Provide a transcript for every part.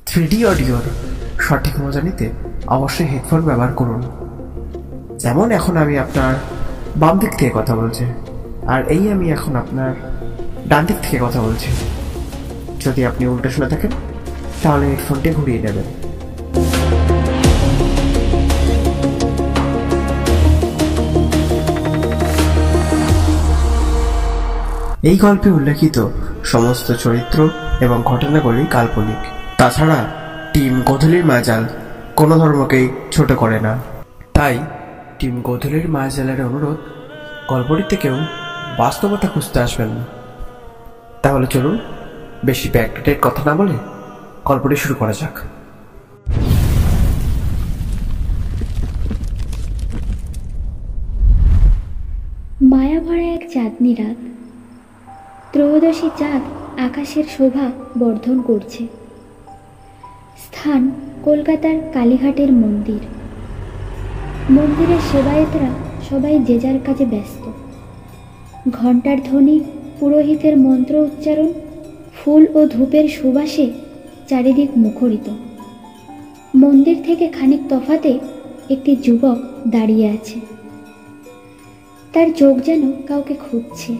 3D অডিওর সঠিক মজা নিতে অবশ্যই হেডফোন ব্যবহার করুন। যেমন এখন আমি আপনার বাম দিক থেকে কথা বলছি, আর এই আমি এখন আপনার ডান দিক থেকে কথা বলছি। যদি আপনি উল্টো শুনে থাকেন তাহলে হেডফোনটি ঘুরিয়ে নেবেন। এই গল্পে উল্লেখিত সমস্ত চরিত্র এবং ঘটনাগুলি কাল্পনিক। তাছাড়া টিম গোধূলির মায়াজাল কোনো ধর্মকেই ছোট করে না। তাই টিম গোধূলির মায়াজালের অনুরোধ, গল্পটিতে কেউ বাস্তবতা খুঁজতে আসবেন না। তাহলে চলুন বেশি ব্যাকডেটেড কথা না বলে গল্পটি শুরু করা যাক। মায়া ভরা এক চাঁদনি রাত। ত্রয়োদশী চাঁদ আকাশের শোভা বর্ধন করছে। স্থান কলকাতার কালীঘাটের মন্দির। মন্দিরের সেবায়েতরা সবাই যে যার কাজে ব্যস্ত। ঘণ্টার ধ্বনি, পুরোহিতের মন্ত্র উচ্চারণ, ফুল ও ধূপের সুবাসে চারিদিক মুখরিত। মন্দির থেকে খানিক তফাতে একটি যুবক দাঁড়িয়ে আছে। তার চোখ যেন কাউকে খুঁজছে।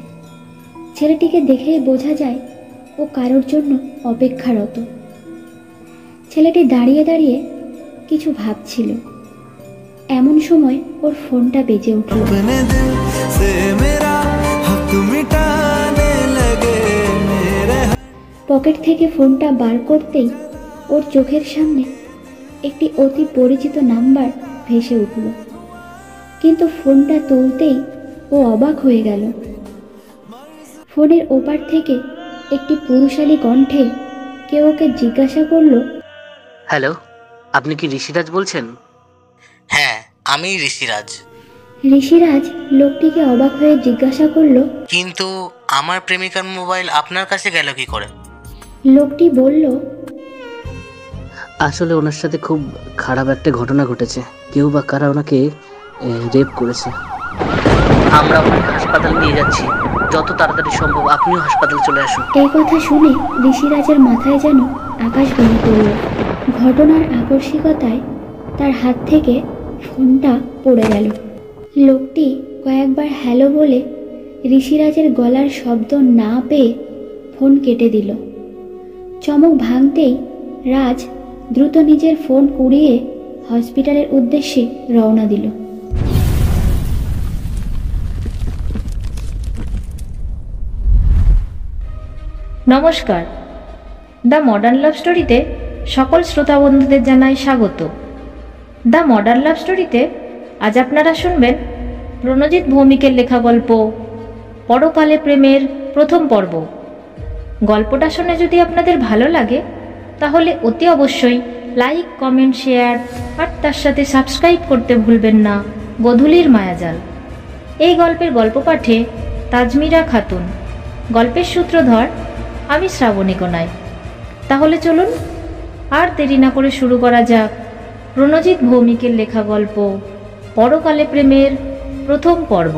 ছেলেটিকে দেখেই বোঝা যায় ও কারোর জন্য অপেক্ষারত। ছেলেটি দাঁড়িয়ে দাঁড়িয়ে কিছু ভাবছিল। এমন সময় ওর ফোনটা বেজে উঠল। পকেট থেকে ফোনটা বার করতেই ওর চোখের সামনে একটি অতি পরিচিত নাম্বার ভেসে উঠল। কিন্তু ফোনটা তুলতেই ও অবাক হয়ে গেল। ফোনের ওপার থেকে একটি পুরুষালী কণ্ঠে কেউ ওকে জিজ্ঞাসা করল, হ্যালো, আপনি কি ঋষিরাজ বলছেন? হ্যাঁ, আমি ঋষিরাজ। ঋষিরাজ লোকটিকে অবাক হয়ে জিজ্ঞাসা করল, কিন্তু আমার প্রেমিকার মোবাইল আপনার কাছে গেল কি করে? লোকটি বলল, আসলে ওনার সাথে খুব খারাপ একটা ঘটনা ঘটেছে। কেউ বা কারা ওনাকে রেপ করেছে। আমরা ওনাকে হাসপাতালে নিয়ে যাচ্ছি। যত তাড়াতাড়ি সম্ভব আপনিও হাসপাতালে চলে আসুন। এই কথা শুনে ঋষিরাজের মাথায় যেন আকাশ ভেঙে পড়ল। ঘটনার আকস্মিকতায় তার হাত থেকে ফোনটা পড়ে গেল। লোকটি কয়েকবার হ্যালো বলে ঋষিরাজের গলার শব্দ না পেয়ে ফোন কেটে দিল। চমক ভাঙতেই রাজ দ্রুত নিজের ফোন কুড়িয়ে হসপিটালের উদ্দেশ্যে রওনা দিল। নমস্কার, দ্য মডার্ন লাভ স্টোরিতে সকল শ্রোতা বন্ধুদের জানাই স্বাগত। দ্য মডার্ন লাভ স্টোরিতে আজ আপনারা শুনবেন প্রণজিৎ ভৌমিকের লেখা গল্প পরকালে প্রেমের প্রথম পর্ব। গল্পটা শুনে যদি আপনাদের ভালো লাগে তাহলে অতি অবশ্যই লাইক, কমেন্ট, শেয়ার আর তার সাথে সাবস্ক্রাইব করতে ভুলবেন না গোধূলির মায়াজাল। এই গল্পের গল্প পাঠে তাজমিরা খাতুন, গল্পের সূত্রধর আমি শ্রাবণী কোনাই। তাহলে চলুন আর দেরি না করে শুরু করা যাক প্রণজিৎ ভৌমিকের লেখা গল্প পরকালে প্রেমের প্রথম পর্ব।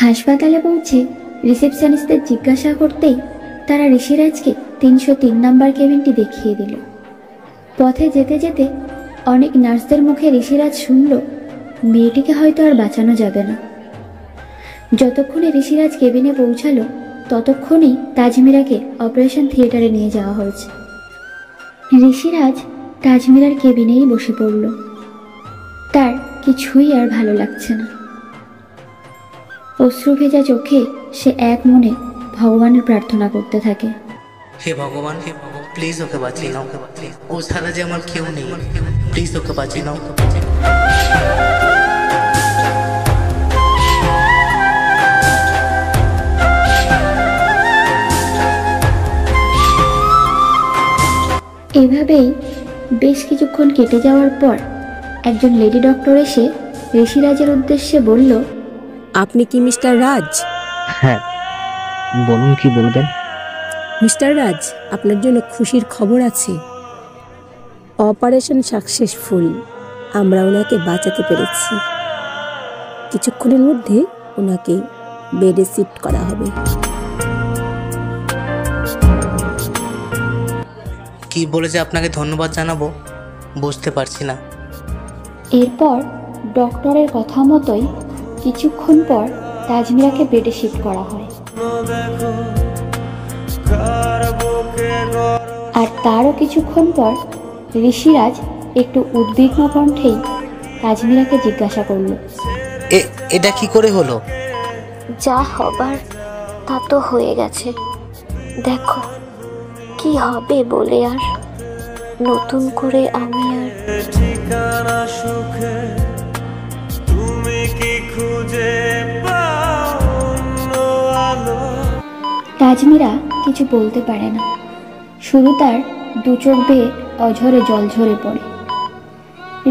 হাসপাতালে পৌঁছে রিসেপশনিস্টদের জিজ্ঞাসা করতেই তারা ঋষিরাজকে 303 নাম্বার কেবিনটি দেখিয়ে দিল। পথে যেতে যেতে অনেক নার্সদের মুখে ঋষিরাজ শুনল, মেয়েটিকে হয়তো আর বাঁচানো যাবে না। যতক্ষণে ঋষিরাজ কেবিনে পৌঁছালো ততক্ষণেই তাজমিরাকে অপারেশন থিয়েটারে নিয়ে যাওয়া হয়েছে। ঋষিরাজ তাজমিরার কেবিনেই বসে পড়ল। তার কিছুই আর ভালো লাগছে না। অশ্রু ভেজা চোখে সে এক মনে ভগবানের প্রার্থনা করতে থাকে, হে ভগবান, প্লিজ ওকে বাঁচিয়ে নাও। ও ছাড়া যে আমার কেউ নেই, প্লিজ ওকে বাঁচিয়ে নাও। এভাবেই বেশ কিছুক্ষণ কেটে যাওয়ার পর একজন লেডি ডক্টর এসে ঋষিরাজের উদ্দেশ্যে বলল, আপনি কি মিস্টার রাজ? হ্যাঁ। বলুন, কি বলবেন? মিস্টার রাজ, আপনার জন্য খুশির খবর আছে। Operation successful. আমরা ওনাকে বাঁচাতে পেরেছি। কিছুক্ষণের মধ্যে ওনাকে বেডে শিফট করা হবে। কি বলে যে আপনাকে ধন্যবাদ জানাবো বুঝতে পারছি না। এরপর ডক্টরের কথা মতোই কিছুক্ষণ পর তাজমিরাকে বেডে শিফট করা হয়। আর তারও কিছুক্ষণ পর ঋষিরাজ একটু উদ্বিগ্ন কণ্ঠেই তাজমিরাকে জিজ্ঞাসা করল, এটা কি করে হলো? যা হবার তা তো হয়ে গেছে, দেখো কি হবে বলে আর নতুন করে আমি আর তাজমিরা কিছু বলতে পারে না, শুধু তার দু চোখ বেয়ে অঝরে জল ঝরে পড়ে।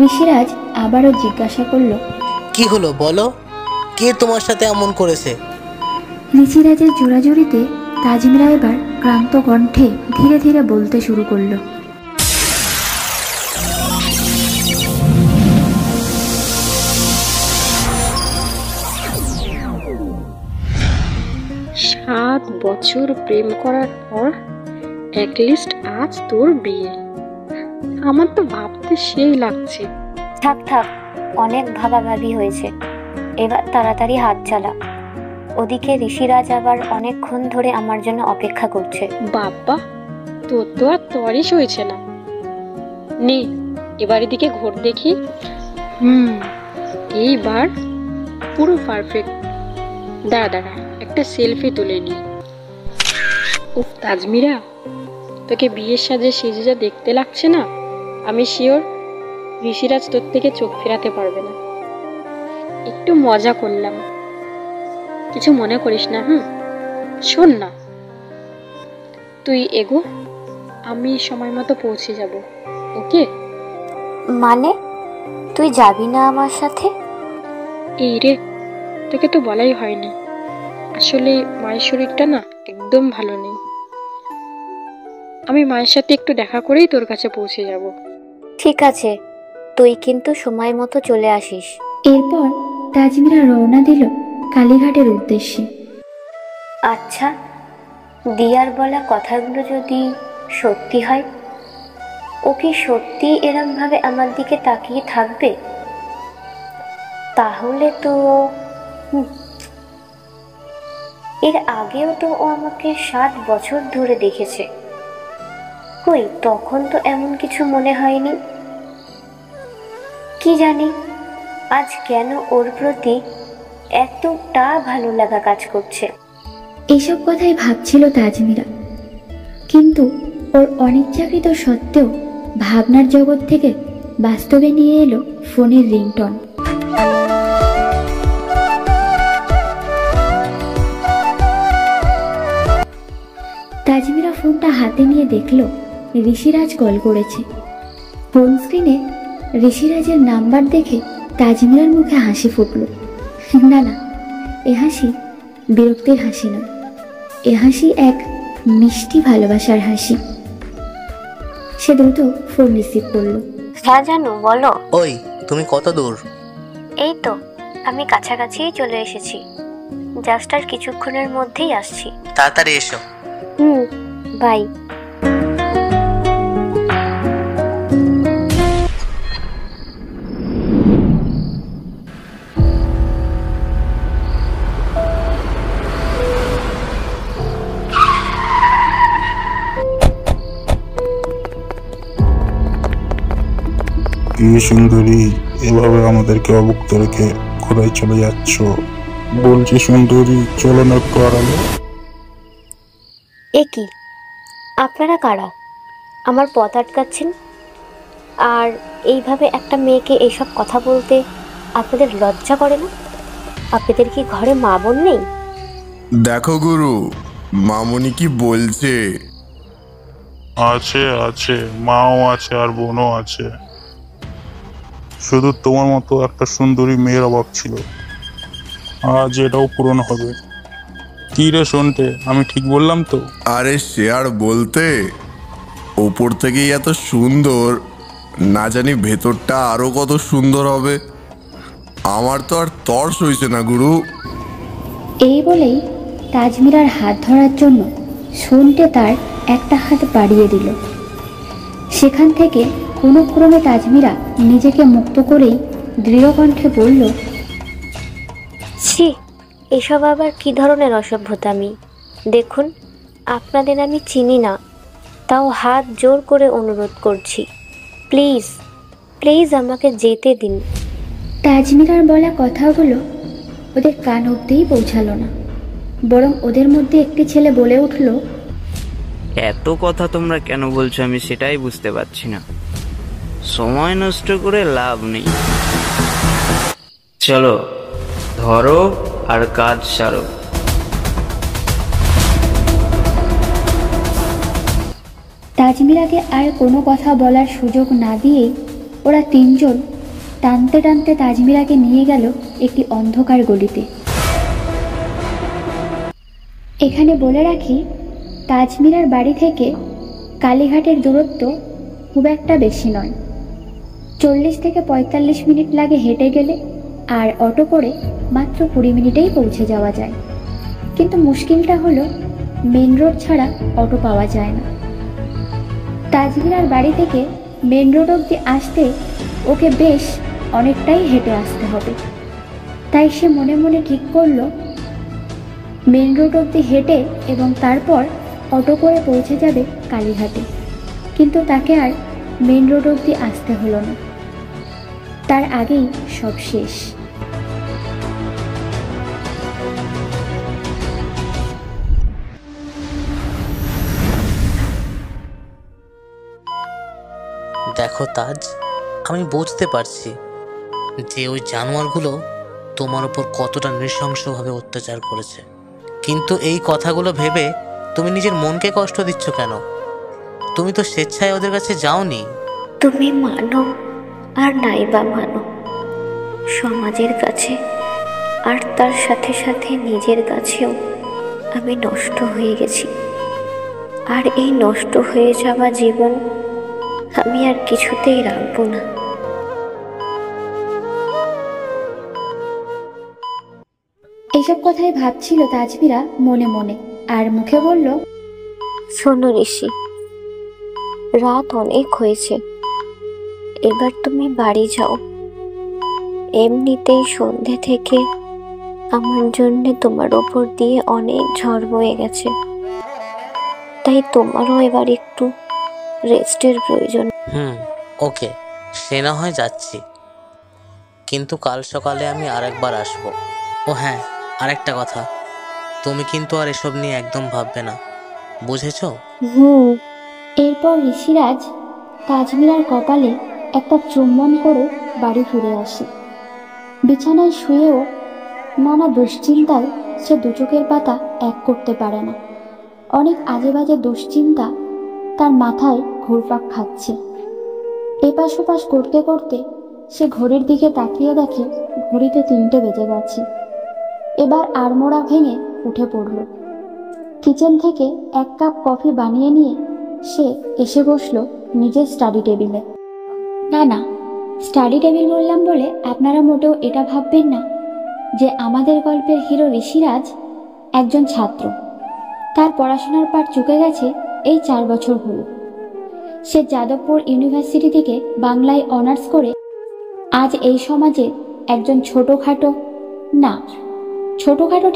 ঋষিরাজ আবারও জিজ্ঞাসা করল, কি হলো বলো, কে তোমার সাথে এমন করেছে? ঋষিরাজের জোরাজুরিতে তাজমিরা এবার ক্লান্ত কণ্ঠে ধীরে ধীরে বলতে শুরু করল, 7 বছর প্রেম করার পর অ্যাটলিস্ট আজ তোর বিয়ে। আমার তো ভাবতে সেই লাগছে। থাক থাক, অনেক ভাবাভাবি হয়েছে, এবার তাড়াতাড়ি হাত চালা। ওদিকে ঋষিরাজ আবার অনেকক্ষণ ধরে আমার জন্য অপেক্ষা করছে। বাবা, তোর তো আর তরিস হয়েছে না। নে এবার এদিকে ঘোর দেখি। এইবার পুরো পারফেক্ট। দাঁড়া দাঁড়া, একটা সেলফি তুলে নি। উফ তাজমিরা, তোকে বিয়ের সাজে সেজে যা দেখতে লাগছে না, আমি শিওর ঋষিরাজ তোর থেকে চোখ ফেরাতে পারবে না। একটু মজা করলাম, কিছু মনে করিস না। শোন না, তুই এগো, আমি সময় মতো পৌঁছে যাব। ওকে? মানে তুই যাবি না আমার সাথে? এই রে, তোকে তো বলাই হয়নি, আসলে মায়ের শরীরটা না একদম ভালো নেই। আমি মায়ের সাথে একটু দেখা করেই তোর কাছে পৌঁছে যাব। ঠিক আছে, তুই কিন্তু সময় মতো চলে আসিস। এরপর তাজমিরা রওনা দিল কালীঘাটের উদ্দেশ্যে। আচ্ছা, দিয়ার বলা কথাগুলো যদি সত্যি হয়, ও কি সত্যি এরম ভাবে আমার দিকে তাকিয়ে থাকবে? তাহলে তো এর আগেও তো ও আমাকে 7 বছর ধরে দেখেছে, কই তখন তো এমন কিছু মনে হয়নি। কি জানি আজ কেন ওর প্রতি এতটা ভালো লাগা কাজ করছে। এইসব কথাই ভাবছিল তাজমিরা, কিন্তু ওর অনিচ্ছাকৃত সত্ত্বেও ভাবনার জগৎ থেকে বাস্তবে নিয়ে এলো ফোনের রিংটন। তাজমিরা ফোনটা হাতে নিয়ে দেখল ঋষিরাজ কল করেছে। ফোন স্ক্রিনে ঋষিরাজের নাম্বার দেখে তাজমিরার মুখে হাসি ফুটল। না না, এ হাসি বিরক্তির হাসি নয়, এ হাসি এক মিষ্টি ভালোবাসার হাসি। সে দ্রুত ফোন রিসিভ করলো। হ্যাঁ জানু, বলো। ওই তুমি কত দূর? এই তো আমি কাছাকাছিই চলে এসেছি, জাস্ট আর কিছুক্ষণের মধ্যেই আসছি। তাড়াতাড়ি এসো। বাই। কি সুন্দরী, এভাবে আমাদেরকে অভুক্ত রেখে কোথায় চলে যাচ্ছ? বলছি সুন্দরী, চলো না একটু আড়ালে। এ কি, আপনারা কারা? আমার পথ আটকাচ্ছেন, আর এইভাবে একটা মেয়েকে এইসব কথা বলতে আপনাদের লজ্জা করে না? আপনাদের কি ঘরে মা বোন নেই? দেখো গুরু, মামুনি কি বলছে। আছে আছে, মাও আছে আর বোনও আছে। শুধু তোমার মতো একটা সুন্দরী মেয়ের অভাব ছিল, আজ এটাও পূরণ হবে। কি রে শুনতে, আমি ঠিক বললাম তো? আরে সে আর বলতে, ওপর থেকেই এত সুন্দর, না জানি ভেতরটা আরো কত সুন্দর হবে। আমার তো আর তর্স হইছে না গুরু। এই বলেই তাজমিরার হাত ধরার জন্য শুনতে তার একটা হাত বাড়িয়ে দিল। সেখান থেকে কোনো ক্রমে তাজমিরা নিজেকে মুক্ত করেই দৃঢ় কণ্ঠে বলল, ছি, এসব আবার কী ধরনের অসভ্যতামি? দেখুন, আপনাদের আমি চিনি না, তাও হাত জোর করে অনুরোধ করছি, প্লিজ প্লিজ আমাকে যেতে দিন। তাজমিরার বলা কথাগুলো ওদের কান অব্দিই পৌঁছালো না, বরং ওদের মধ্যে একটি ছেলে বলে উঠল, এত কথা তোমরা কেন বলছো আমি সেটাই বুঝতে পারছি না। সময় নষ্ট করে লাভ নেই, চলো ধরো আর কাজ সারো। তাজমিরাকে আর কোনো কথা বলার সুযোগ না দিয়েই ওরা তিনজন টানতে টানতে তাজমিরাকে নিয়ে গেল একটি অন্ধকার গলিতে। এখানে বলে রাখি, তাজমিরার বাড়ি থেকে কালীঘাটের দূরত্ব খুব একটা বেশি নয়। 40 থেকে 45 মিনিট লাগে হেঁটে গেলে, আর অটো করে মাত্র 20 মিনিটেই পৌঁছে যাওয়া যায়। কিন্তু মুশকিলটা হলো মেন রোড ছাড়া অটো পাওয়া যায় না। তাজমিরার বাড়ি থেকে মেন রোড অবধি আসতে ওকে বেশ অনেকটাই হেঁটে আসতে হবে। তাই সে মনে মনে ঠিক করলো মেন রোড অবধি হেঁটে এবং তারপর অটো করে পৌঁছে যাবে কালীঘাটে। কিন্তু তাকে আর মেন রোড অবধি আসতে হলো না, তার আগেই সব শেষ। দেখো তাজ, আমি বুঝতে পারছি যে ওই জানোয়ারগুলো তোমার উপর কতটা নৃশংসভাবে অত্যাচার করেছে, কিন্তু এই কথাগুলো ভেবে তুমি নিজের মনকে কষ্ট দিচ্ছ কেন? তুমি তো স্বেচ্ছায় ওদের কাছে যাওনি। তুমি মানো আর নাই বা মানো, সমাজের কাছে আর তার সাথে সাথে নিজের কাছেও আমি নষ্ট হয়ে গেছি। আর এই নষ্ট হয়ে যাওয়া জীবন আমি আর কিছুতেই রাখবো না। এইসব কথাই ভাবছিল তাজমিরা মনে মনে, আর মুখে বলল, শোনো ঋষি, রাত অনেক হয়েছে, এবার তুমি বাড়ি যাও। এমনিতেই সন্ধে থেকে আমার জন্য তোমার ওপর দিয়ে অনেক ঝড় বয়ে গেছে, তাই তোমারও এবার একটু রেস্টের প্রয়োজন। ওকে, সে না হয় যাচ্ছি, কিন্তু কাল সকালে আমি আরেকবার আসবো। ও হ্যাঁ, আরেকটা কথা, তুমি কিন্তু আর এসব নিয়ে একদম ভাববে না, বুঝেছো? এরপর ঋষিরাজ তাজমিরার কপালে একটা চুম্বন করে বাড়ি ফিরে আসে। বিছানায় শুয়েও নানা দুশ্চিন্তায় সে দু চোখের পাতা এক করতে পারে না। অনেক আজে বাজে দুশ্চিন্তা তার মাথায় ঘুরপাক খাচ্ছে। এপাশ ওপাশ করতে করতে সে ঘড়ির দিকে তাকিয়ে দেখে ঘড়িতে 3টে বেজে গেছে। এবার আড়মোড়া ভেঙে উঠে পড়ল। কিচেন থেকে 1 কাপ কফি বানিয়ে নিয়ে সে এসে বসল নিজের স্টাডি টেবিলে। না, স্টাডি টেবিল বললাম বলে আপনারা মোটেও এটা ভাববেন না যে আমাদের গল্পের হিরো ঋষিরাজ একজন ছাত্র। তার পড়াশোনার পাঠ চুকে গেছে এই 4 বছর হলো। সে যাদবপুর ইউনিভার্সিটি থেকে বাংলায় অনার্স করে আজ এই সমাজে একজন ছোটোখাটো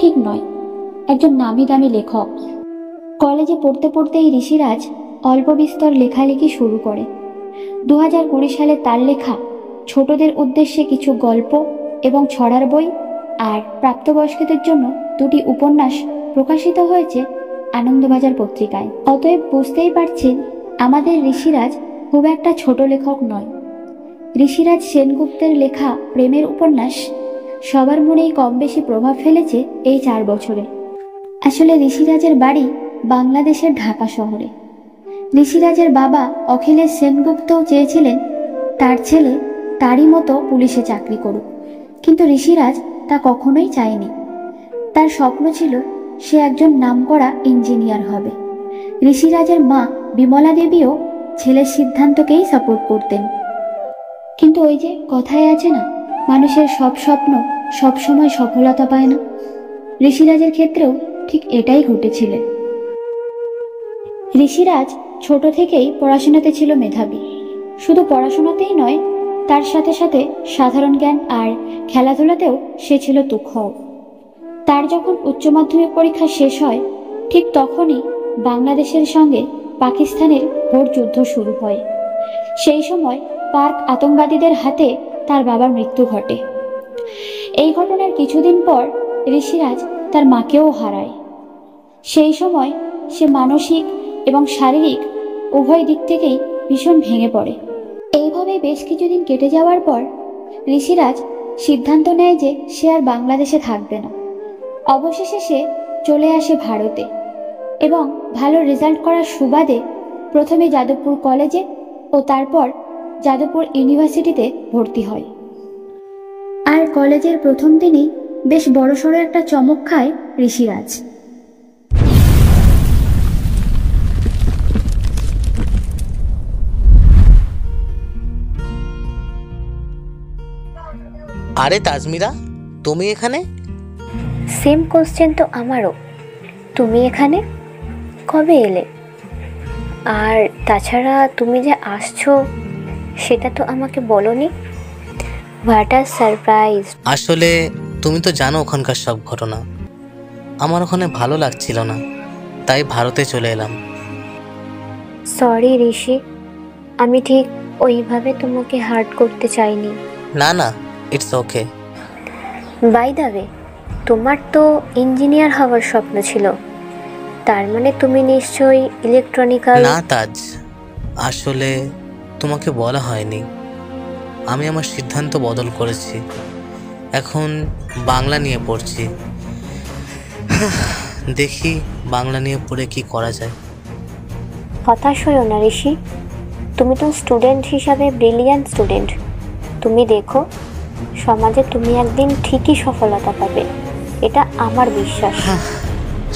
ঠিক নয়, একজন নামি দামি লেখক। কলেজে পড়তে পড়তেই ঋষিরাজ অল্প বিস্তর লেখালেখি শুরু করে। 2020 সালে তার লেখা ছোটদের উদ্দেশ্যে কিছু গল্প এবং ছড়ার বই আর প্রাপ্তবয়স্কদের জন্য 2টি উপন্যাস প্রকাশিত হয়েছে আনন্দবাজার পত্রিকায়। অতএব বুঝতেই পারছেন আমাদের ঋষিরাজ খুব একটা ছোট লেখক নয়। ঋষিরাজ সেনগুপ্তের লেখা প্রেমের উপন্যাস সবার মনেই কম বেশি প্রভাব ফেলেছে এই 4 বছরে। আসলে ঋষিরাজের বাড়ি বাংলাদেশের ঢাকা শহরে। ঋষিরাজের বাবা অখিলেশ সেনগুপ্তও চেয়েছিলেন তার ছেলে তারই মতো পুলিশে চাকরি করুক, কিন্তু ঋষিরাজ তা কখনোই চায়নি। তার স্বপ্ন ছিল সে একজন নামকরা ইঞ্জিনিয়ার হবে। ঋষিরাজের মা বিমলা দেবীও ছেলের সিদ্ধান্তকেই সাপোর্ট করতেন। কিন্তু ওই যে কথায় আছে না, মানুষের সব স্বপ্ন সবসময় সফলতা পায় না। ঋষিরাজের ক্ষেত্রেও ঠিক এটাই ঘটেছিল। ঋষিরাজ ছোট থেকেই পড়াশোনাতে ছিল মেধাবী। শুধু পড়াশোনাতেই নয়, তার সাথে সাথে সাধারণ জ্ঞান আর খেলাধুলাতেও সে ছিল তুখোড়। তার যখন উচ্চ মাধ্যমিক পরীক্ষা শেষ হয়, ঠিক তখনই বাংলাদেশের সঙ্গে পাকিস্তানের ভোট যুদ্ধ শুরু হয়। সেই সময় পাক আতঙ্কবাদীদের হাতে তার বাবার মৃত্যু ঘটে। এই ঘটনার কিছুদিন পর ঋষিরাজ তার মাকেও হারায়। সেই সময় সে মানসিক এবং শারীরিক উভয় দিক থেকেই ভীষণ ভেঙে পড়ে। এইভাবে বেশ কিছুদিন কেটে যাওয়ার পর ঋষিরাজ সিদ্ধান্ত নেয় যে সে আর বাংলাদেশে থাকবে না। অবশেষে সে চলে আসে ভারতে এবং ভালো রেজাল্ট করার সুবাদে প্রথমে যাদবপুর কলেজে ও তারপর যাদবপুর ইউনিভার্সিটিতে ভর্তি হয়। আর কলেজের প্রথম দিনই বেশ বড়সড় একটা চমক খায় ঋষিরাজ। আরে তাজমিরা, তুমি এখানে? সেম কোশ্চেন তো আমারও। তুমি এখানে কবে এলে? আর তাছাড়া তুমি যে আসছো সেটা তো আমাকে বলোনি। What a surprise. আসলে তুমি তো জানো ওখানকার সব ঘটনা। আমার ওখানে ভালো লাগছিল না, তাই ভারতে চলে এলাম। সরি ঋষি, আমি ঠিক ওইভাবে তোমাকে হার্ট করতে চাইনি। না না, it's okay. By the way, তোমার তো ইঞ্জিনিয়ার হওয়ার স্বপ্ন ছিল, তার মানে তুমি নিশ্চয়ই ইলেকট্রনিক্যাল। না তাজ, আসলে তোমাকে বলা হয়নি, আমি আমার সিদ্ধান্ত বদল করেছি। এখন বাংলা নিয়ে পড়ছি। দেখি বাংলা নিয়ে পড়ে কি করা যায়। হতাশ হইও না ঋষি, তুমি তো স্টুডেন্ট হিসাবে ব্রিলিয়ান্ট স্টুডেন্ট। তুমি দেখো, সমাজে তুমি একদিন ঠিকই সফলতা পাবে, এটা আমার বিশ্বাস।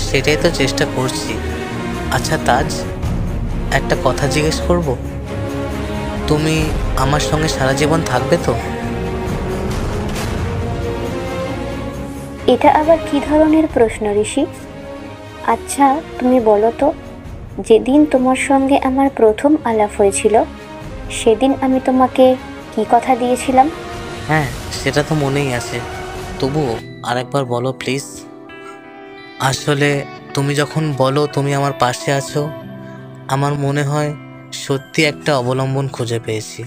সেটাই তো চেষ্টা করছি। আচ্ছা তাজ, একটা কথা জিজ্ঞেস করব, তুমি আমার সঙ্গে সারা জীবন থাকবে তো? এটা আবার কি ধরনের প্রশ্ন ঋষি? আচ্ছা তুমি বলো তো, যেদিন তোমার সঙ্গে আমার প্রথম আলাপ হয়েছিল সেদিন আমি তোমাকে কি কথা দিয়েছিলাম? হ্যাঁ, সেটা তো মনেই আছে, তবুও আরেকবার বলো প্লিজ। আসলে তুমি যখন বলো তুমি আমার পাশে আছো, আমার মনে হয় সত্যি একটা অবলম্বন খুঁজে পেয়েছি।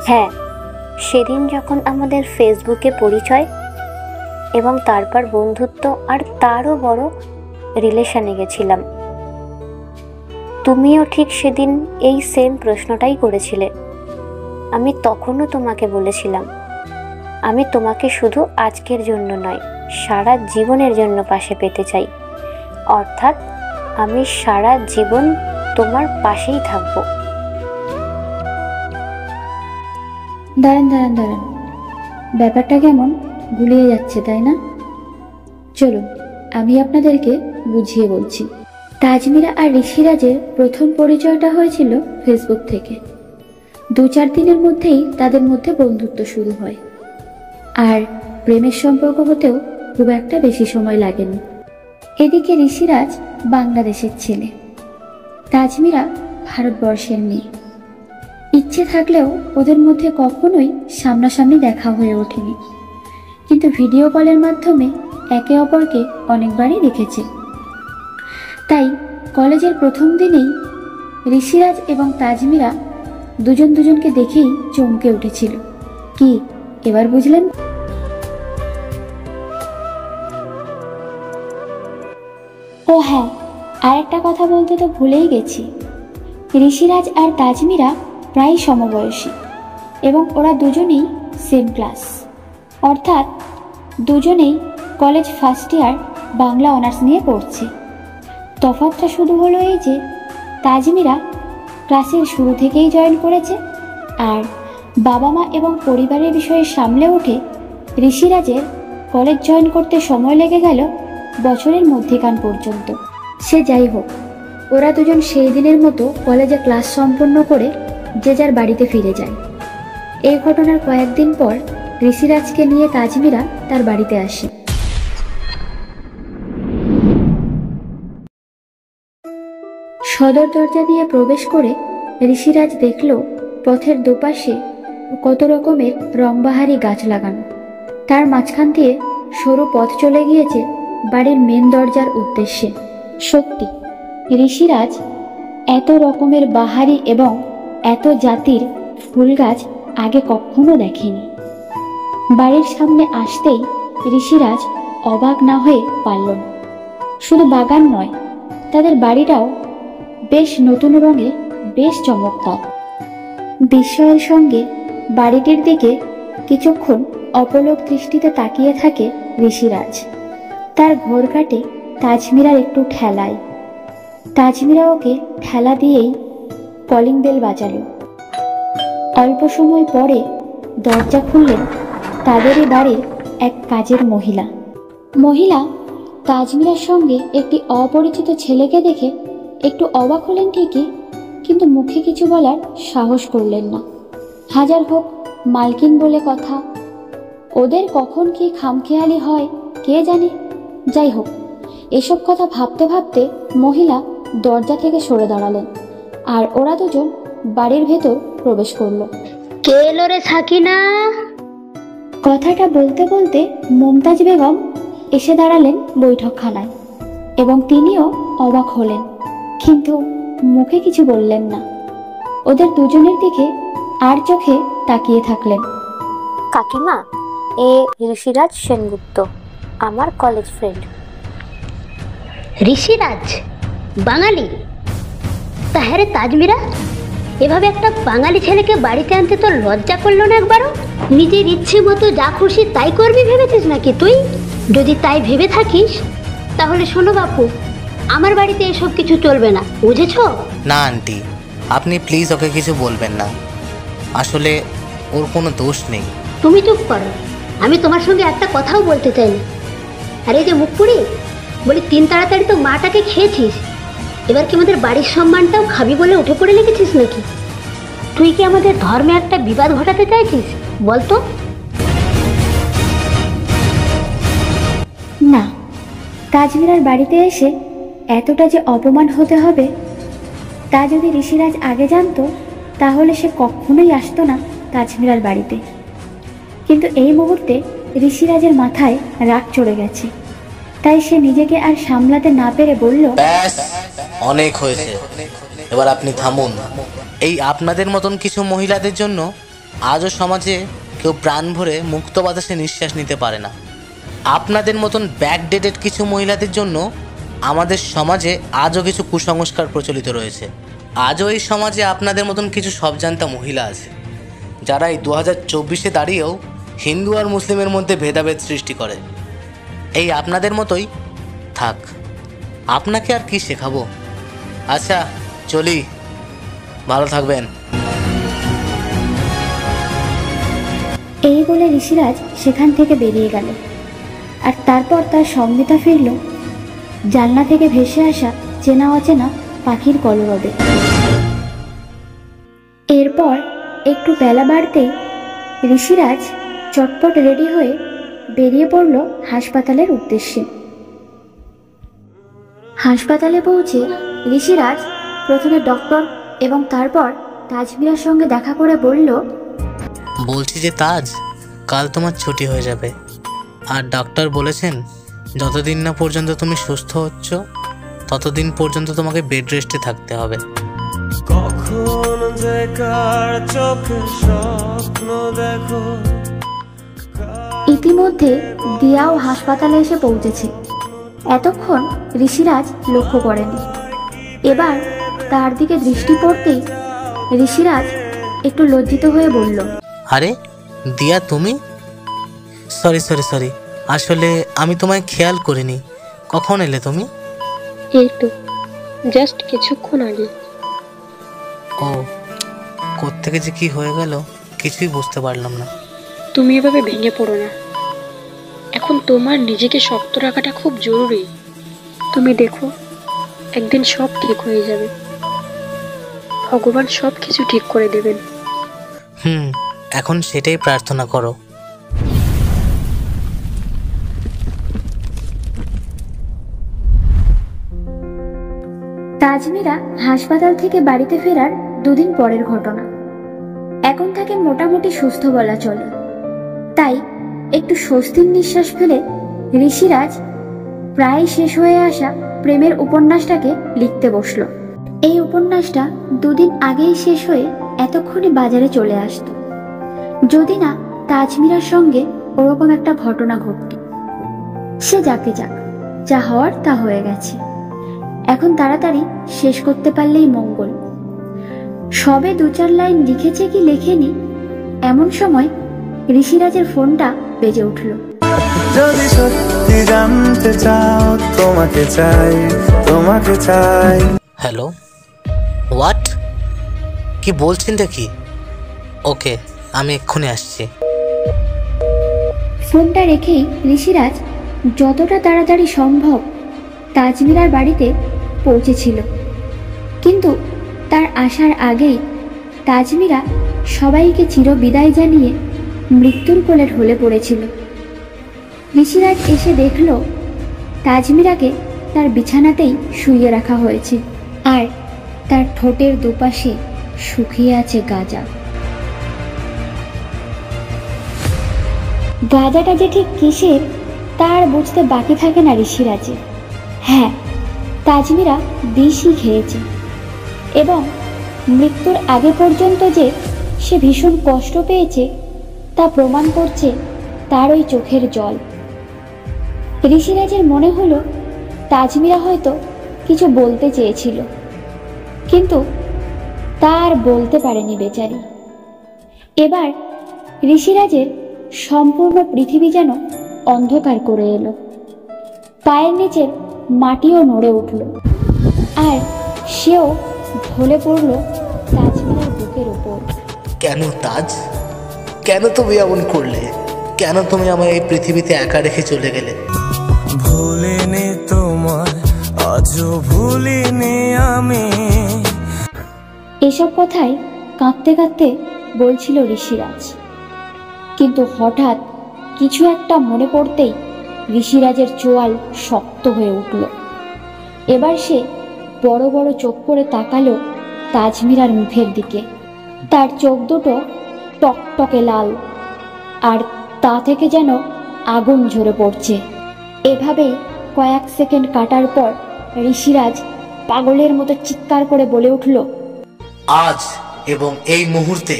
হ্যাঁ, সেদিন যখন আমাদের ফেসবুকে পরিচয় এবং তারপর বন্ধুত্ব আর তারও বড় রিলেশনে গেছিলাম, তুমিও ঠিক সেদিন এই সেম প্রশ্নটাই করেছিলে। আমি তখনও তোমাকে বলেছিলাম, আমি তোমাকে শুধু আজকের জন্য নয়, সারা জীবনের জন্য পাশে পেতে চাই। অর্থাৎ আমি সারা জীবন তোমার পাশেই থাকবো। দাঁড়ান দাঁড়ান দাঁড়ান, ব্যাপারটা কেমন গুলিয়ে যাচ্ছে, তাই না? চলুন আমি আপনাদেরকে বুঝিয়ে বলছি। তাজমিরা আর ঋষিরাজের প্রথম পরিচয়টা হয়েছিল ফেসবুক থেকে। 2-4 দিনের মধ্যেই তাদের মধ্যে বন্ধুত্ব শুরু হয়, আর প্রেমের সম্পর্ক হতেও খুব একটা বেশি সময় লাগেনি। এদিকে ঋষিরাজ বাংলাদেশের ছেলে, তাজমিরা ভারতবর্ষের মেয়ে। ইচ্ছে থাকলেও ওদের মধ্যে কখনোই সামনাসামনি দেখা হয়ে ওঠেনি, কিন্তু ভিডিও কলের মাধ্যমে একে অপরকে অনেকবারই দেখেছে। তাই কলেজের প্রথম দিনেই ঋষিরাজ এবং তাজমিরা দুজন দুজনকে দেখেই চমকে উঠেছিল। কি এবার বুঝলেন? ও হ্যাঁ, আর একটা কথা বলতে তো ভুলেই গেছি। ঋষিরাজ আর তাজমিরা প্রায় সমবয়সী এবং ওরা দুজনেই সেম ক্লাস, অর্থাৎ দুজনেই college first year Bangla honours নিয়ে পড়ছে। তফাৎটা শুধু হলো এই যে তাজমিরা ক্লাসের শুরু থেকেই জয়েন করেছে আর বাবা মা এবং পরিবারের বিষয়ে সামলে উঠে ঋষিরাজের কলেজ জয়েন করতে সময় লেগে গেল বছরের মধ্যিখান পর্যন্ত। সে যাই হোক, ওরা দুজন সেই দিনের মতো কলেজে ক্লাস সম্পন্ন করে যে যার বাড়িতে ফিরে যায়। এই ঘটনার কয়েকদিন পর ঋষিরাজকে নিয়ে তাজমিরা তার বাড়িতে আসে। সদর দরজা দিয়ে প্রবেশ করে ঋষিরাজ দেখল পথের দুপাশে কত রকমের রংবাহারি গাছ লাগানো। তার মাঝখান দিয়ে সরু পথ চলে গিয়েছে বাড়ির মেন দরজার উদ্দেশ্যে। সত্যি ঋষিরাজ এত রকমের বাহারি এবং এত জাতির ফুল গাছ আগে কখনো দেখেনি। বাড়ির সামনে আসতেই ঋষিরাজ অবাক না হয়ে পারল না। শুধু বাগান নয়, তাদের বাড়িটাও বেশ নতুন রঙে বেশ চমৎকার। বিস্ময়ের সঙ্গে বাড়িটির দিকে কিছুক্ষণ অপলক দৃষ্টিতে তাকিয়ে থাকে ঋষিরাজ। তার ঘোর কাটে তাজমিরার একটু ঠেলায়। তাজমিরা ওকে ঠেলা দিয়েই কলিং বেল বাজালো। অল্প সময় পরে দরজা খুললেন তাদেরই বাড়ির এক কাজের মহিলা। মহিলা তাজমিরার সঙ্গে একটি অপরিচিত ছেলেকে দেখে একটু অবাক হলেন ঠিকই, কিন্তু মুখে কিছু বলার সাহস করলেন না। হাজার হোক মালকিন বলে কথা, ওদের কখন কি খামখেয়ালি হয় কে জানে। যাই হোক, এসব কথা ভাবতে ভাবতে মহিলা দরজা থেকে সরে দাঁড়ালেন আর ওরা দুজন বাড়ির ভেতর প্রবেশ করলো। কে এলো রে সাকিনা? কথাটা বলতে বলতে মুমতাজ বেগম এসে দাঁড়ালেন বৈঠকখানায় এবং তিনিও অবাক হলেন, কিন্তু মুখে কিছু বললেন না। ওদের দুজনের দিকে আর চোখে তাকিয়ে থাকলেন। কাকিমা, এ ঋষিরাজ সেনগুপ্ত, আমার কলেজ ফ্রেন্ড। ঋষিরাজ বাঙালি? তাহলে তাজমিরা, এভাবে একটা বাঙালি ছেলেকে বাড়িতে আনতে তোর লজ্জা করলো না একবারও? নিজের ইচ্ছে মতো যা খুশি তাই করবি ভেবেছিস নাকি তুই? যদি তাই ভেবে থাকিস তাহলে শোনো বাপু, আমার বাড়িতে এসব কিছু চলবে না, বুঝেছো? না আন্টি, আপনি প্লিজ ওকে কিছু বলবেন না। আসলে ওর কোনো দোষ নেই। তুমি চুপ করো, আমি তোমার সঙ্গে একটা কথাও বলতে চাই না। আরে যে মুখ পুড়ি, বলি 3 তাড়াতাড়ি তো মাটাকে খেয়েছিস, এবার কি আমাদের বাড়ির সম্মানটাও খাবি বলে উঠে পড়ে লেগেছিস নাকি? তুই কি আমাদের ধর্মে একটা বিবাদ ঘটাতে চাইছিস বলতো? না, তাজমিরার বাড়িতে এসে এতটা যে অপমান হতে হবে তা যদি ঋষিরাজ আগে জানতো তাহলে সে কখনোই আসতো না তাজমিরার বাড়িতে। কিন্তু এই মুহূর্তে ঋষিরাজের মাথায় রাগ চড়ে গেছে, তাই সে নিজেকে আর সামলাতে না পেরে বলল, ব্যাস, অনেক হয়েছে, এবার আপনি থামুন। এই আপনাদের মতন কিছু মহিলাদের জন্য আজও সমাজে কেউ প্রাণ ভরে মুক্ত বাতাসে নিঃশ্বাস নিতে পারে না। আপনাদের মতন ব্যাকডেটেড কিছু মহিলাদের জন্য আমাদের সমাজে আজও কিছু কুসংস্কার প্রচলিত রয়েছে। আজও এই সমাজে আপনাদের মতন কিছু সবজান্তা মহিলা আছে যারা এই 2024-এ দাঁড়িয়েও হিন্দু আর মুসলিমের মধ্যে ভেদাভেদ সৃষ্টি করে। এই আপনাদের মতোই থাক, আপনাকে আর কি শেখাবো। আচ্ছা চলি, ভালো থাকবেন। এই বলে ঋষিরাজ সেখান থেকে বেরিয়ে গেল। আর তারপর তার সংগীতা ফিরল জানলা থেকে ভেসে আসা চেনা অচেনা পাখির কলরবে। এরপর একটু বেলা বাড়তেই ঋষিরাজ চটপট রেডি হয়ে বেরিয়ে পড়ল হাসপাতালের উদ্দেশ্যে। হাসপাতালে পৌঁছে ঋষিরাজ প্রথমে ডক্টর এবং তারপর তাজমিরার সঙ্গে দেখা করে বলল, বলছি যে তাজ, কাল তোমার ছুটি হয়ে যাবে। আর ডাক্তার বলেছেন যতদিন না পর্যন্ত তুমি সুস্থ হচ্ছ ততদিন পর্যন্ত তোমাকে বেড রেস্টে থাকতে হবে। ইতিমধ্যে দিয়াও হাসপাতালে এসে পৌঁছেছে। এতক্ষণ ঋষিরাজ লক্ষ্য করেনি। এবার তার দিকে দৃষ্টি পড়তেই ঋষিরাজ একটু লজ্জিত হয়ে বলল, আরে দিয়া, তুমি? সরি, আসলে আমি তোমায় খেয়াল করিনি। কখন এলে তুমি? এই তো জাস্ট কিছুক্ষণ আগে। ও, কোত্থেকে যে কি হয়ে গেল কিছুই বুঝতে পারলাম না। তুমি এভাবে ভেঙে পড়ো না। এখন তোমার নিজেকে শক্ত রাখাটা খুব জরুরি। তুমি দেখো, একদিন সব ঠিক হয়ে যাবে। ভগবান সব কিছু ঠিক করে দেবেন। এখন সেটাই প্রার্থনা করো। তাজমিরা হাসপাতাল থেকে বাড়িতে ফেরার 2 দিন পরের ঘটনা। এখন তাকে মোটামুটি সুস্থ বলা চলে। তাই একটু স্বস্তির নিঃশ্বাস ফেলে ঋষিরাজ প্রায় শেষ হয়ে আসা প্রেমের উপন্যাসটাকে লিখতে বসল। এই উপন্যাসটা 2 দিন আগেই শেষ হয়ে এতক্ষণে বাজারে চলে আসতো, যদি না তাজমিরার সঙ্গে ওরকম একটা ঘটনা ঘটত। সে যাকে যাক, যা হওয়ার তা হয়ে গেছে। এখন তাড়াতাড়ি শেষ করতে পারলেই মঙ্গল। সবে 2-4 লাইন লিখেছে কি লেখেনি, এমন সময় ঋষিরাজের ফোনটা বেজে উঠল। যদি সত্যি জানতে চাও, তোমাকে চাই, তোমাকে চাই। Hello, what? কি বলছেনটা কি? ওকে, আমি এক্ষুনি আসছি। ফোনটা রেখেই ঋষিরাজ যতটা তাড়াতাড়ি সম্ভব তাজমিরার বাড়িতে পৌঁছেছিল। কিন্তু তার আসার আগেই তাজমিরা সবাইকে চির বিদায় জানিয়ে মৃত্যুর কোলে ঢলে পড়েছিল। ঋষিরাজ এসে দেখল তাজমিরাকে তার বিছানাতেই শুইয়ে রাখা হয়েছে, আর তার ঠোঁটের দুপাশে শুকিয়ে আছে গাঁজা। গাঁজাটা যে ঠিক কিসের তা আর বুঝতে বাকি থাকে না ঋষিরাজের। হ্যাঁ, তাজমিরা বিষই খেয়েছে, এবং মৃত্যুর আগে পর্যন্ত যে সে ভীষণ কষ্ট পেয়েছে তা প্রমাণ করছে তার ওই চোখের জল। ঋষিরাজের মনে হলো তাজমিরা হয়তো কিছু বলতে চেয়েছিল, কিন্তু তা আর বলতে পারেনি বেচারি। এবার ঋষিরাজের সম্পূর্ণ পৃথিবী যেন অন্ধকার করে এলো। পায়ের নিচের মাটিও নড়ে উঠল, আর সেও ঢলে পড়ল তাজমিরার বুকের উপর। কেন তাজ, কেন তুমি এমন করলে? কেন তুমি আমার এই পৃথিবীতে একা রেখে চলে গেলে? ভুলিনি তোমায়, আজও ভুলিনি আমি। এসব কথাই কাঁদতে কাঁদতে বলছিল ঋষিরাজ। কিন্তু হঠাৎ কিছু একটা মনে পড়তেই ঋষিরাজের চোয়াল শক্ত হয়ে উঠল। এবার সে বড় বড় চোখ করে তাকালো তাজমিরার মুখের দিকে। তার চোখ দুটো টকটকে লাল, আর তা থেকে যেন আগুন ঝরে পড়ছে। এভাবেই কয়েক সেকেন্ড কাটার পর ঋষিরাজ পাগলের মতো চিৎকার করে বলে উঠল, আজ এবং এই মুহূর্তে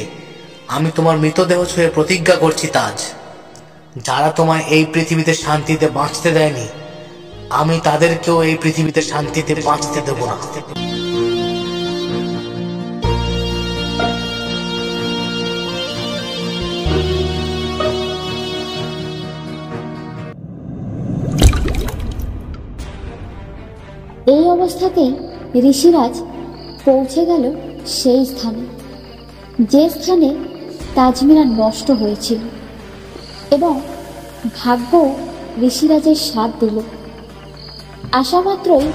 আমি তোমার মৃতদেহ ছুঁয়ে প্রতিজ্ঞা করছি তাজ, যারা তোমায় এই পৃথিবীতে শান্তিতে বাঁচতে দেয়নি, আমি তাদেরকেও এই পৃথিবীতে শান্তিতে বাঁচতে দেব না। এই অবস্থাতেই ঋষিরাজ পৌঁছে গেল সেই স্থানে, যে স্থানে তাজমিরা নষ্ট হয়েছিল, এবং ভাগ্য ঋষিরাজের সাথ দিল। আসা মাত্রই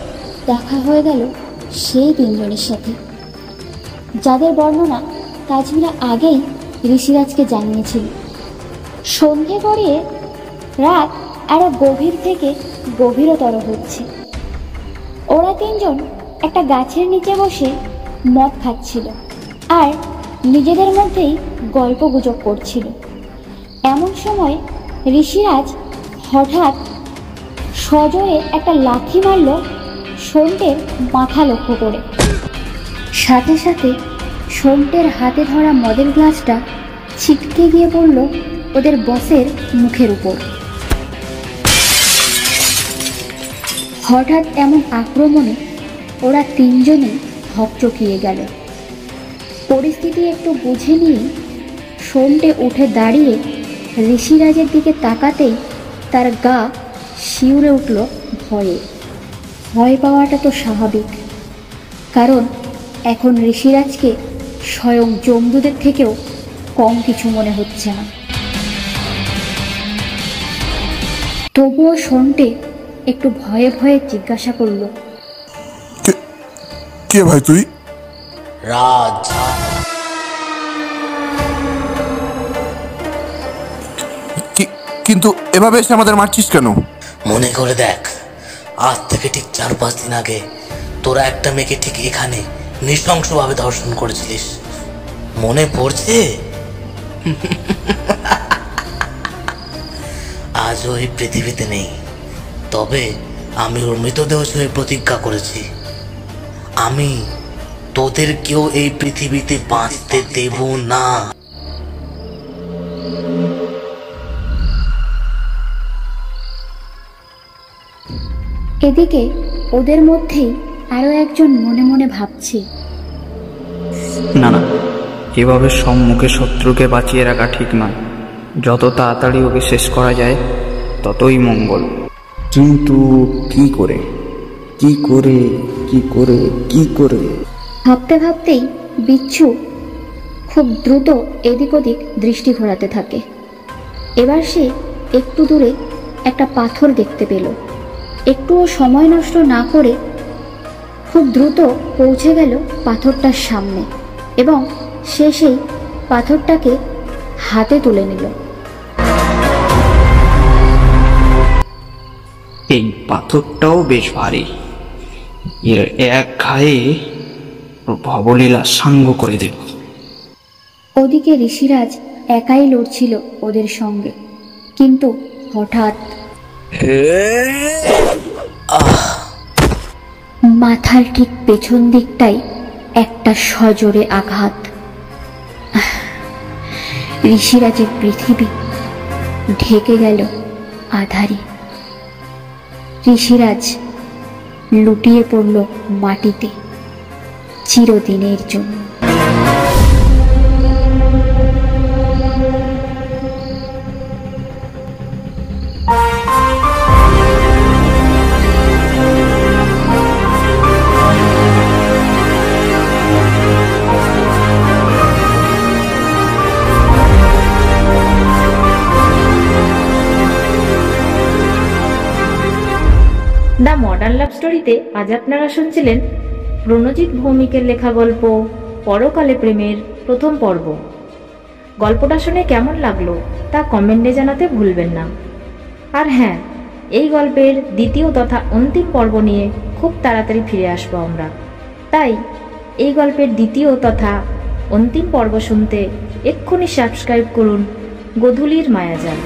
দেখা হয়ে গেল সেই 3 জনের সাথে, যাদের বর্ণনা তাজমিরা আগেই ঋষিরাজকে জানিয়েছিল। সন্ধে গড়িয়ে রাত আরো গভীর থেকে গভীরতর হচ্ছে। ওরা 3 জন একটা গাছের নিচে বসে মদ খাচ্ছিল, আর নিজেদের মধ্যেই গল্প গুজব করছিল। এমন সময় ঋষিরাজ হঠাৎ সজোরে একটা লাথি মারল সন্টের মাথা লক্ষ্য করে। সাথে সাথে সন্টের হাতে ধরা মদের গ্লাসটা ছিটকে গিয়ে পড়ল ওদের বসের মুখের উপর। হঠাৎ এমন আক্রমণে ওরা 3 জনই হকচকিয়ে গেল। পরিস্থিতি একটু বুঝে নিয়ে সন্টে উঠে দাঁড়িয়ে ঋষিরাজের দিকে তাকাতেই তার গা শিউরে উঠল ভয়ে। ভয় পাওয়াটা তো স্বাভাবিক, কারণ এখন ঋষিরাজকে স্বয়ং যমদূতের থেকেও কম কিছু মনে হচ্ছে না। তবুও সন্টে একটু ভয়ে ভয়ে জিজ্ঞাসা করল, কে ভাই তুই? রাজ। কিন্তু এভাবে এসে আমাদের মারছিস কেন? মনে করে দেখ, আজ থেকে ঠিক 4-5 দিন আগে তোরা একটা মেয়েকে ঠিক এখানে নৃশংসভাবে ধর্ষণ করেছিলিস, মনে পড়ছে? আজ ওই পৃথিবীতে নেই, তবে আমি ওর মৃতদেহ ছুঁয়ে প্রতিজ্ঞা করেছি, আমি তোদের কেউ এই পৃথিবীতে বাঁচতে দেব না। এদিকে ওদের মধ্যেই আরো একজন মনে মনে ভাবছে, না না, এভাবে সম্মুখে শত্রুকে বাঁচিয়ে রাখা ঠিক নয়। যত তাড়াতাড়ি ওকে শেষ করা যায় ততই মঙ্গল। কিন্তু কি করে কি করে কি করে কি করে ভাবতে ভাবতেই বিচ্ছু খুব দ্রুত এদিক ওদিক দৃষ্টি ঘোরাতে থাকে। এবার সে একটু দূরে একটা পাথর দেখতে পেল। একটুও সময় নষ্ট না করে খুব দ্রুত পৌঁছে গেল পাথরটার সামনে এবং সে সেই পাথরটাকে হাতে তুলে নিল। এই পাথরটাও বেশ ভারী, এর এক ঘায়ে ভবলীলা সাঙ্গ করে দেব। ওদিকে ঋষিরাজ একাই লড়ছিল ওদের সঙ্গে, কিন্তু হঠাৎ মাথার ঠিক পেছন দিকটাই একটা সজোরে আঘাত। ঋষিরাজের পৃথিবী ঢেকে গেল আধারে। ঋষিরাজ লুটিয়ে পড়ল মাটিতে চিরদিনের জন্য। দ্য মডার্ন লাভ স্টোরিতে আজ আপনারা শুনছিলেন প্রণজিৎ ভৌমিকের লেখা গল্প পরকালে প্রেমের প্রথম পর্ব। গল্পটা শুনে কেমন লাগলো তা কমেন্টে জানাতে ভুলবেন না। আর হ্যাঁ, এই গল্পের দ্বিতীয় তথা অন্তিম পর্ব নিয়ে খুব তাড়াতাড়ি ফিরে আসবো আমরা। তাই এই গল্পের দ্বিতীয় তথা অন্তিম পর্ব শুনতে এক্ষুনি সাবস্ক্রাইব করুন গোধূলির মায়াজাল।